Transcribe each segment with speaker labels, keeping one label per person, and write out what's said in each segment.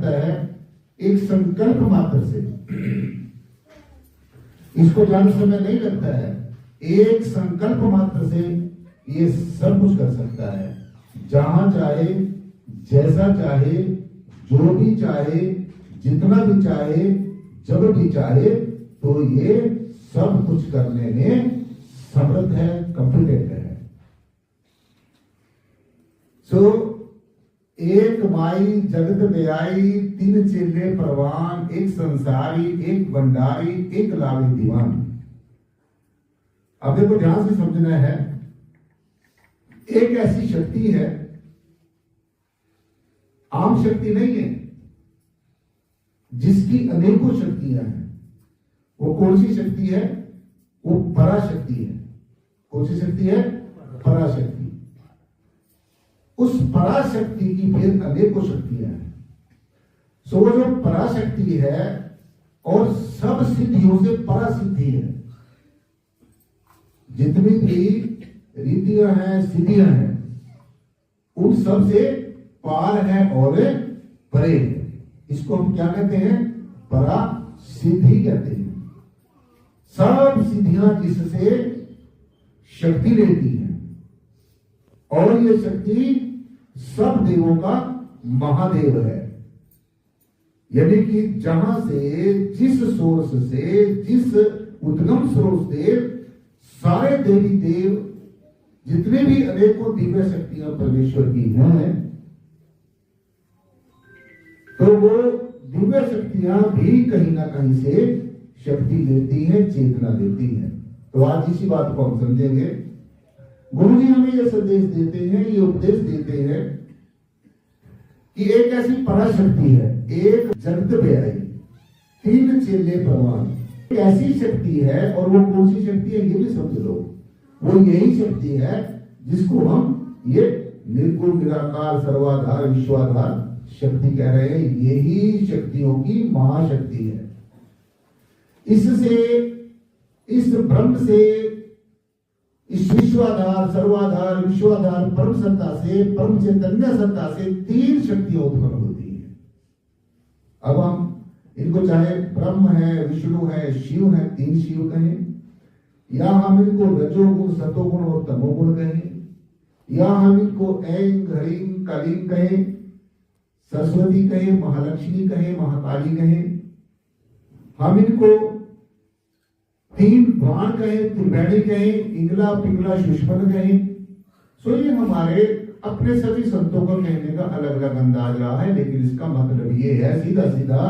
Speaker 1: करता है एक संकल्प मात्र से। इसको ज्यादा समय नहीं लगता है, एक संकल्प मात्र से ये सब कुछ कर सकता है। जहां चाहे, जैसा चाहे, जो भी चाहे, जितना भी चाहे, जब भी चाहे, तो ये सब कुछ करने में समर्थ है, कॉम्पिटेंट है। एक माई जगत बेआई, तीन चेले परवान, एक संसारी, एक भंडारी, एक लावे दीवान। अब देखो ध्यान से समझना है, एक ऐसी शक्ति है, आम शक्ति नहीं है, जिसकी अनेकों शक्तियां हैं। वो कौन सी शक्ति है? वो पराशक्ति है। कौन सी शक्ति है? पराशक्ति। उस पराशक्ति की फिर अनेकों शक्तियां हैं। वो जो पराशक्ति है और सब सिद्धियों से परासिद्धि है। जितनी भी रीतियां हैं, सिद्धियां हैं, उन सब से पार है और परे है। इसको हम क्या कहते हैं? परासिद्धि कहते हैं। सब सिद्धियां जिससे शक्ति लेती हैं, और ये शक्ति सब देवों का महादेव है। यानी कि जहां से, जिस सोर्स से, जिस उद्गम स्रोत से सारे देवी देव, जितने भी अनेकों दिव्य शक्तियां परमेश्वर की हैं, तो वो दिव्य शक्तियां भी कहीं ना कहीं से शक्ति लेती हैं, चेतना देती हैं। तो आज इसी बात को हम समझेंगे। गुरु जी हमें यह संदेश देते हैं, ये उपदेश देते हैं कि एक ऐसी पराशक्ति है, एक जगत बेआई, तीन चेले परवान। एक ऐसी शक्ति है, और वो कौन सी शक्ति है ये भी समझ लो। वो यही शक्ति है जिसको हम ये निर्गुण, निराकार, सर्वाधार, विश्वाधार शक्ति कह रहे हैं। यही शक्तियों की महाशक्ति है। इससे, इस ब्रह्म से, इस विश्वाधार, सर्वाधार, विश्वाधार परम सत्ता से, परम चैतन्य सत्ता से तीन शक्तियां उत्पन्न होती हैं। अब हम इनको चाहे ब्रह्म है, विष्णु है, शिव है, तीन शिव कहें, या हम इनको रजोगुण, सतोगुण और तमोगुण कहें, या हम इनको ऐं, ह्रीं, क्लीं कहें, सरस्वती कहें, महालक्ष्मी कहें, महाकाली कहें, हम इनको तीन बाण कहें, त्रिवेणी कहें, इंगला, पिंगला, शुष्मन कहें। ये हमारे अपने सभी संतों को कहने का अलग अलग अंदाज रहा है, लेकिन इसका मतलब ये है सीधा सीधा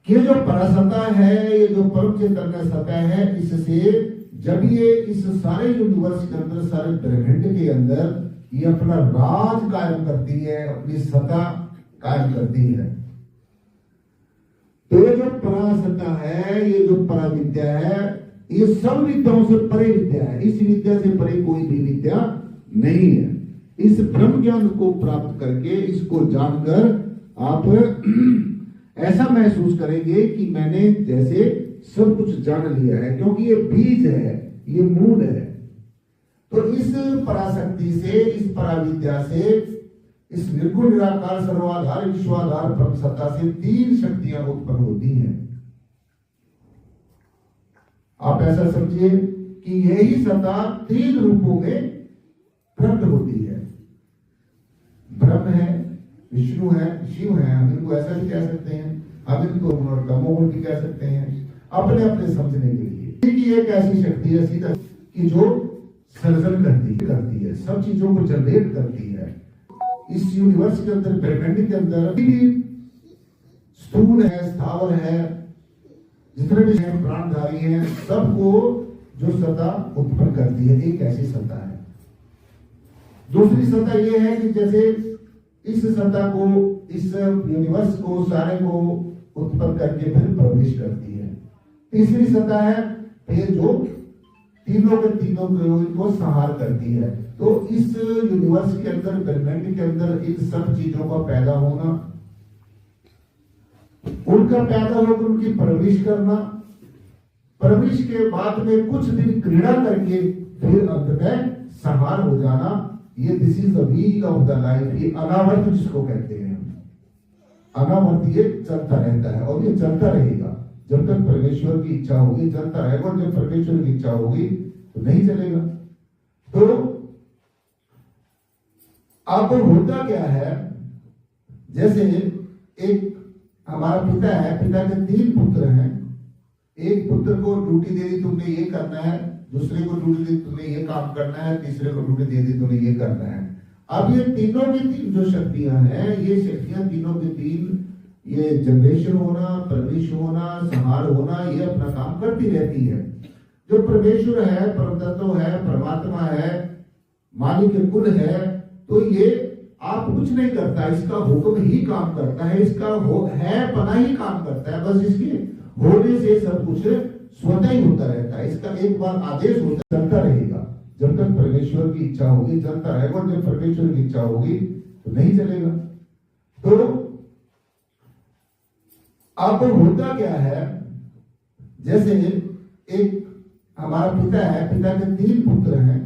Speaker 1: कि जो परासत्ता है, ये जो परम चैतन्य सत्ता है, इससे जब ये इस सारे यूनिवर्स के अंदर, सारे ब्रह्मांड के अंदर ये अपना राज कायम करती है, अपनी सत्ता कायम करती है, तो ये जो परासत्ता है, ये जो पराविद्या है, ये सब विद्याओं से परे विद्या है। इस विद्या से परे कोई भी विद्या नहीं है। इस ब्रह्म ज्ञान को प्राप्त करके, इसको जानकर आप ऐसा महसूस करेंगे कि मैंने जैसे सब कुछ जान लिया है, क्योंकि ये बीज है, ये मूल है। तो इस पराशक्ति से, इस पराविद्या से, इस निर्गुण, निराकार, सर्वाधार, विश्वाधार ब्रह्म सत्ता से तीन शक्तियां उत्पन्न होती हैं। आप ऐसा समझिए कि यही सत्ता तीन रूपों में प्रकट होती है। ब्रह्म है, विष्णु है, शिव है। हम इनको ऐसा भी कह सकते हैं, हम इनको तमोगुण भी कह सकते हैं, अपने अपने समझने के लिए। कि एक ऐसी शक्ति है सीधा कि जो सर्जन करती है, सब चीजों को जनरेट करती है। इस यूनिवर्स के अंदर, ब्रह्मांड के अंदर भी स्थूल है, स्थावर है, जितने भी हैं प्राणधारी हैं, सबको जो सत्ता उत्पन्न करती है, एक ऐसी सत्ता है। दूसरी सत्ता यह है कि जैसे इस सत्ता को, इस यूनिवर्स को, सारे को उत्पन्न करके फिर प्रवेश करती है। तीसरी सत्ता है फिर जो तीनों के तीनों को संहार करती है। तो इस यूनिवर्स के अंदर, ब्रह्मांड के अंदर इन सब चीजों का पैदा होना, उनका पैदा होकर उनकी परवरिश करना, परवरिश के बाद में कुछ दिन क्रीड़ा करके फिर अंततः संहार हो जाना, ये this is the wheel of the life, ये अनावर्त जिसको कहते हैं। अनावर्ती ये चलता रहता है और ये चलता रहेगा जब तक परमेश्वर की इच्छा होगी, चलता रहेगा। और जब परमेश्वर की इच्छा होगी तो नहीं चलेगा। तो अब होता क्या है, जैसे एक हमारा पिता है, पिता के 3 पुत्र हैं। एक पुत्र को ड्यूटी दे दी, तुमने ये करना है, दूसरे को ड्यूटी दी, तुमने ये काम करना है, तीसरे को ड्यूटी दे दी, तुम्हें ये करना है। अब ये तीनों की 3 जो शक्तियां हैं, ये शक्तियां तीनों की 3, ये जनरेशन होना, परवरिश होना, संहार होना, ये अपना काम करती रहती है। जो परमेश्वर है, परमतत्व है, परमात्मा है, मालिक कुल है, तो ये आप कुछ नहीं करता, इसका हुक्म ही काम करता है, इसका है पना ही काम करता है। बस इसके होने से सब कुछ स्वतः ही होता रहता है। इसका एक बार आदेश होता, चलता रहेगा जब तक परमेश्वर की इच्छा होगी, चलता रहेगा। और जब परमेश्वर की इच्छा होगी तो नहीं चलेगा। तो अब होता क्या है, जैसे एक हमारा पिता है, पिता के 3 पुत्र हैं।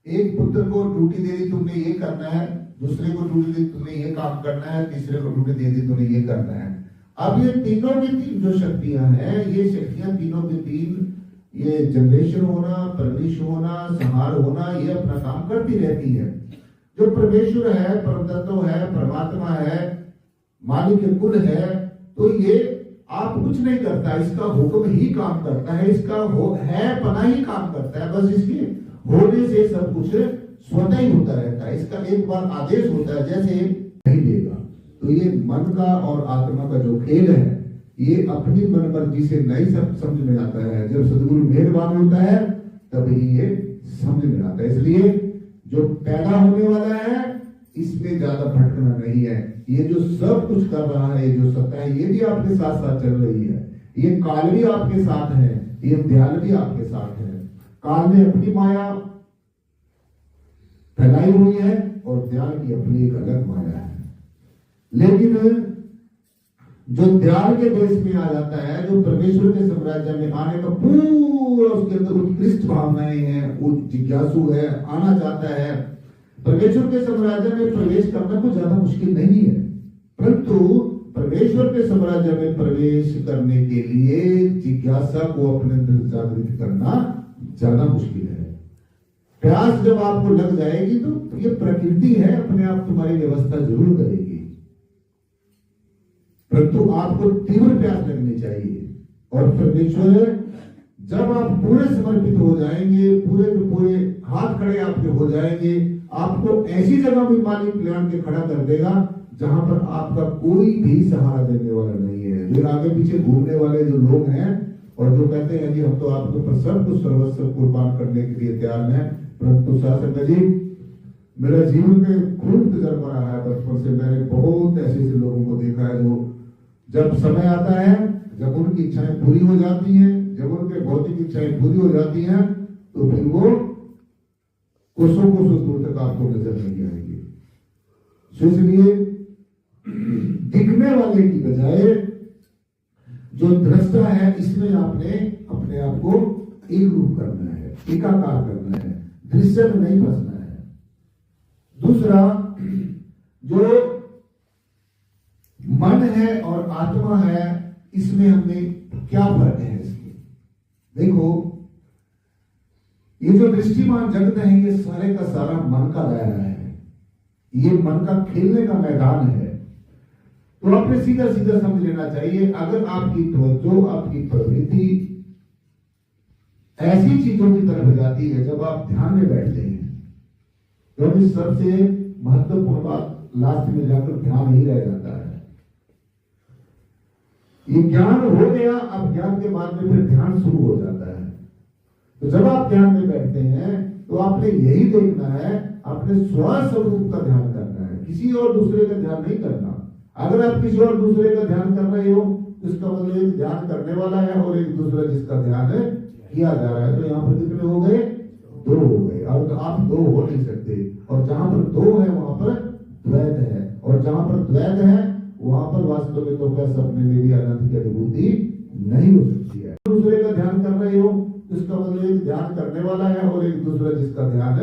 Speaker 1: एक पुत्र को ड्यूटी दे दी, तुमने ये करना है, दूसरे को ड्यूटी दी, तुम्हें ये काम करना है, तीसरे को ड्यूटी दे दी, तुम्हें ये करना है। अब ये तीनों की 3 जो शक्तियां हैं, ये शक्तियां तीनों की 3, ये जनरेशन होना, परवरिश होना, संहार होना, ये अपना काम करती रहती है। जो परमेश्वर है, परमतत्व है, परमात्मा है, मालिक कुल है, तो ये आप कुछ नहीं करता, इसका हुक्म ही काम करता है, इसका है पना ही काम करता है। बस इसके होने से सब कुछ स्वतः ही होता रहता है। इसका एक बार आदेश होता है, जैसे नहीं देगा। तो ये मन का और आत्मा का जो खेल है, ये अपनी मन मर्जी से नहीं सब समझ में आता है। जब सदगुरु मेहरबान होता है तभी ये समझ में आता है। इसलिए जो पैदा होने वाला है, इसमें ज्यादा भटकना नहीं है। ये जो सब कुछ कर रहा है, जो सत्ता है, ये भी आपके साथ साथ चल रही है। ये काल भी आपके साथ है, ये दयाल भी आपके साथ है। काल ने अपनी माया फैलाई हुई है और दयाल की अपनी एक अलग माया है। लेकिन जो दयाल के देश में आ जाता है, जो परमेश्वर के साम्राज्य में आने का पूरा उसके अंदर उत्कृष्ट भावनाएं हैं, वो जिज्ञासु है, आना चाहता है, परमेश्वर के साम्राज्य में प्रवेश करना कुछ ज्यादा मुश्किल नहीं है। परंतु परमेश्वर के साम्राज्य में प्रवेश करने के लिए जिज्ञासा को अपने अंदर जागृत करना ज्यादा मुश्किल है। प्यास जब आपको लग जाएगी तो ये प्रकृति है, अपने आप तुम्हारी व्यवस्था जरूर करेगी। परंतु आपको तीव्र प्यास लगनी चाहिए। और परमेश्वर जब आप पूरे समर्पित हो जाएंगे, पूरे के पूरे हाथ खड़े आपके हो जाएंगे, आपको ऐसी जगह भी मालिक लान के खड़ा कर देगा जहां पर आपका कोई भी सहारा देने वाला नहीं है। जो आगे पीछे घूमने वाले जो लोग हैं और जो कहते हैं कि हम तो आपके ऊपर सब कुछ सर्वस्व कुर्बान करने के लिए तैयार हैं, परंतु शासक जी, मेरा जीवन में खूब तजर्बा रहा है बचपन से। मैंने बहुत ऐसे ऐसे लोगों को देखा है जो जब समय आता है, जब उनकी इच्छाएं पूरी हो जाती हैं, जब उनके भौतिक इच्छाएं पूरी हो जाती हैं, तो फिर वो कोसों कोसों दूर तक आपको नजर नहीं आएंगे। इसलिए दिखने वाले की बजाय जो दृष्टा है, इसमें आपने अपने आप को एक रूप करना है, एकाकार करना है, दृश्य में नहीं फंसना है। दूसरा, जो मन है और आत्मा है, इसमें हमने क्या फर्क है इसमें? देखो, ये जो दृष्टिमान जगत है, ये सारे का सारा मन का दायरा है। ये मन का खेलने का मैदान है। तो आपने सीधा सीधा समझ लेना चाहिए, अगर आपकी तवज्जो, आपकी प्रवृत्ति ऐसी चीजों की तरफ जाती है जब आप ध्यान में बैठते हैं, क्योंकि सबसे महत्वपूर्ण बात लास्ट में जाकर ध्यान ही रह जाता है। ये ज्ञान हो गया, अब ज्ञान के बाद में फिर ध्यान शुरू हो जाता है। तो जब आप ध्यान में बैठते हैं तो आपने यही देखना है, अपने स्वस्वरूप का ध्यान करना है, किसी और दूसरे का ध्यान नहीं करना। अगर आप किसी और दूसरे का ध्यान कर रहे हो तो इसका मतलब एक ध्यान करने वाला है और एक दूसरा जिसका ध्यान किया जा रहा है। तो यहाँ पर कितने हो गए? 2 हो गए। अब तो आप 2 हो नहीं सकते। और जहां पर 2 है वहां पर द्वैत है, और जहां पर द्वैत है वहां पर वास्तव में तो क्या सपने में भी अनंत की अनुभूति नहीं हो सकती है। दूसरे का ध्यान कर रहे हो तो इसका मतलब एक ध्यान करने वाला है और एक दूसरा जिसका ध्यान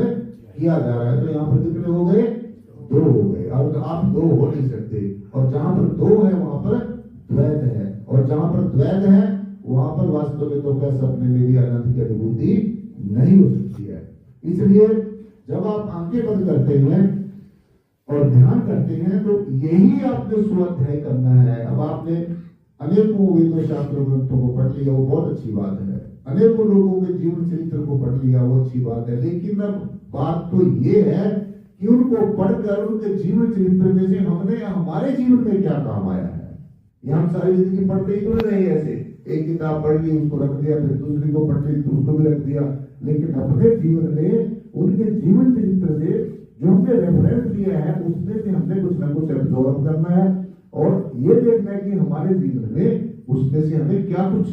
Speaker 1: किया जा रहा है। तो यहाँ पर कितने हो गए? दो हो गए। अब आप दो हो नहीं सकते, और जहां पर दो है वहां पर द्वैत है, और जहां पर द्वैत है वहां पर वास्तव में तो क्या सपने में भी अनंत की अनुभूति नहीं हो सकती है। इसलिए जब आप आंखें बंद करते हैं और ध्यान करते हैं तो यही आपने स्वाध्याय करना है। अब आपने अनेकों वेदों शास्त्रों ग्रंथों को पढ़ लिया, वो बहुत अच्छी बात है, अनेकों लोगों के जीवन चरित्र को पढ़ लिया, वो अच्छी बात है, लेकिन अब बात तो ये है कि उनको पढ़कर उनके जीवन चरित्र में से हमने हमारे जीवन में क्या काम आया है। ये हम सारी जिंदगी पढ़ते ही तो रहे, ऐसे एक किताब पढ़ ली उसको रख दिया, फिर दूसरी को पढ़ ली तो उसको भी रख दिया, लेकिन अपने जीवन में उनके जीवन चरित्र से जो हमने रेफरेंस दिया है उसमें से हमने कुछ ना कुछ एब्जॉर्ब करना है, और ये देखना है कि हमारे जीवन में उसमें से हमें क्या कुछ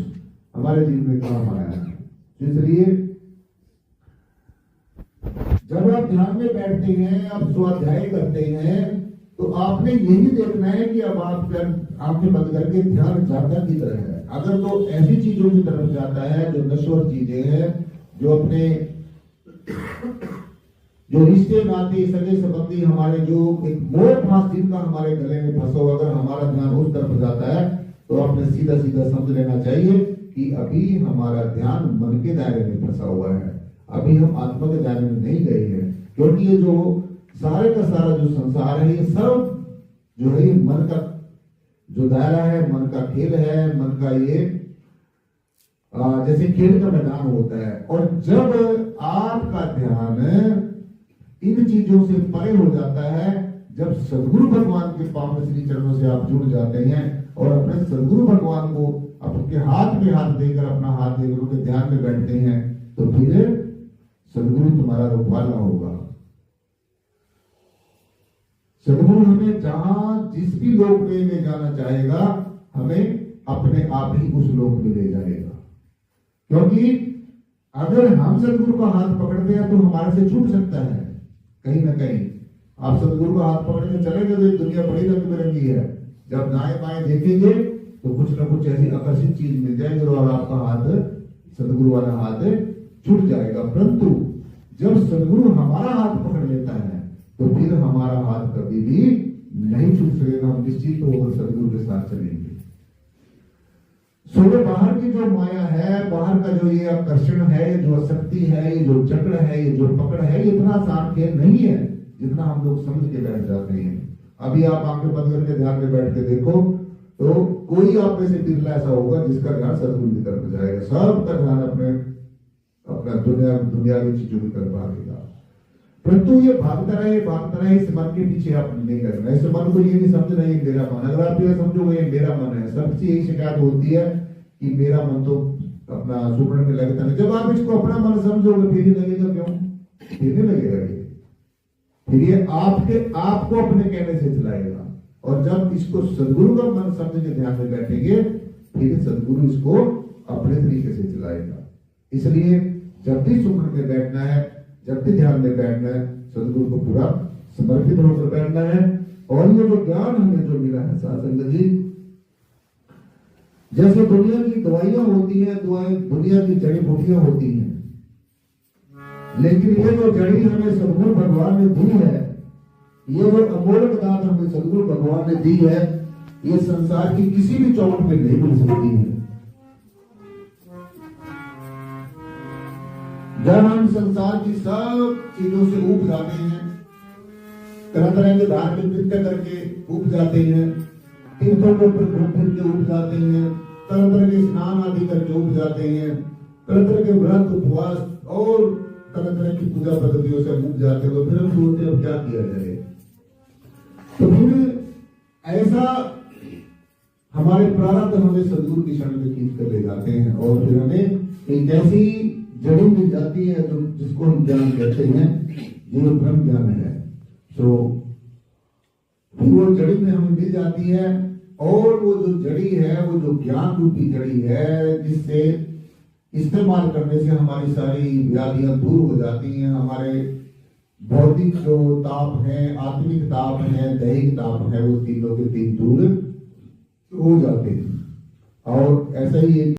Speaker 1: हमारे जीवन में काम आया है। इसलिए जब आप ध्यान में बैठते हैं, आप स्वाध्याय करते हैं, तो आपने यही देखना है कि अब आप आंखें बंद करके ध्यान जाता की तरह है। अगर तो ऐसी चीजों की तरफ जाता है जो नश्वर चीजें हैं, जो अपने जो रिश्ते नाते सगे संबंधी हमारे जो एक मोह फांस जिनका हमारे गले में फंसा हुआ, अगर हमारा ध्यान उस तरफ जाता है तो आपने सीधा सीधा समझ लेना चाहिए कि अभी हमारा ध्यान मन के दायरे में फंसा हुआ है, अभी हम आत्मा के दायरे में नहीं गए हैं। क्योंकि ये जो सारे का सारा जो संसार है, ये सब जो है मन का जो दायरा है, मन का खेल है, मन का ये जैसे खेल का मैदान होता है। और जब आपका ध्यान इन चीजों से परे हो जाता है, जब सदगुरु भगवान के पावन श्री चरणों से आप जुड़ जाते हैं और अपने सदगुरु भगवान को आपके हाथ में हाथ देकर, अपना हाथ देकर उनके ध्यान में बैठते हैं, तो फिर सदगुरु तुम्हारा रखवाला होगा। सदगुरु हमें जहां जिस भी लोक में ले जाना चाहेगा, हमें अपने आप ही उस लोक में ले जाएगा। क्योंकि अगर हम सदगुरु का हाथ पकड़ते हैं तो हमारे से छूट सकता है कहीं ना कहीं। आप सदगुरु का हाथ पकड़ के चलेंगे तो दुनिया बड़ी रंग बिरंगी है, जब दाएं बाएं देखेंगे तो कुछ ना कुछ ऐसी आकर्षित चीज मिल जाएगी और आपका हाथ सदगुरु वाला हाथ छूट जाएगा। परंतु जब सदगुरु हमारा हाथ पकड़ लेता है तो फिर हमारा हाथ कभी भी नहीं छूट सकेगा, हम निश्चित होकर सदगुरु के साथ चलेंगे। सो बाहर की जो माया है, बाहर का जो ये आकर्षण है, जो आसक्ति है, ये जो चक्र है, ये जो पकड़ है, ये इतना आसान खेल नहीं है जितना हम लोग समझ के बैठ जाते हैं। अभी आप आंखें बंद करके ध्यान में बैठ के देखो तो कोई आप में से बिरला ऐसा होगा जिसका ध्यान सदगुरु की तरफ जाएगा। सबका ध्यान अपना दुनियावी चीजों की तरफ भागेगा। परंतु ये भागता रहे, इस मन के पीछे आप नहीं करना। इस मन को ये नहीं समझना ये मेरा मन। अगर आप ये समझोगे ये मेरा मन है, सबसे यही शिकायत होती है कि मेरा मन तो अपना सुपने में लगता नहीं। जब आप इसको अपना मन समझोगे फिर ही लगेगा, क्यों फिर नहीं लगेगा ये, फिर ये आपको अपने कहने से चलाएगा। और जब इसको सदगुरु का मन समझ के ध्यान में बैठेंगे फिर सदगुरु इसको अपने तरीके से चलाएगा। इसलिए जब भी सुमन में बैठना है, जब भी ध्यान में बैठना है, सदगुरु को पूरा समर्पित होकर बैठना है। और ये जो ज्ञान हमें जो मिला है साथ संगत जी, जैसे दुनिया की दवाइयां होती हैं, दुनिया की जड़ी बूटियां होती हैं, लेकिन ये जो जड़ी हमें सदगुरु भगवान ने दी है, ये जो अमोलक दान हमें सदगुरु भगवान ने दी है, ये संसार की किसी भी चौक में नहीं मिल सकती है। जब हम संसार की सब चीजों से ऊब जाते हैं, तरह तरह के धार्मिक नृत्य करके ऊब जाते हैं, तीर्थों के ऊपर घूम फिर के ऊब जाते हैं, तरह तरह के स्नान आदि करके ऊब जाते हैं, तरह तरह के व्रत उपवास और तरह तरह की पूजा पद्धतियों से ऊब जाते हैं, तो फिर हम सोचते हैं अब क्या किया जाए। तो फिर ऐसा हमारे प्रारब्ध हमें सदगुरु की शरण में खींच कर ले जाते हैं और फिर हमें एक ऐसी जड़ी मिल जाती है जो जिसको हम ज्ञान कहते हैं, जो ब्रह्म ज्ञान है। तो फिर वो जड़ी में हमें मिल जाती है और वो जो जड़ी है, वो जो ज्ञान रूपी जड़ी है, जिससे इस्तेमाल करने से हमारी सारी व्याधियां दूर हो जाती हैं। हमारे भौतिक जो ताप है, आत्मिक ताप है, दैहिक ताप है, वो तीनों के तीन दूर हो जाते हैं। और ऐसा ही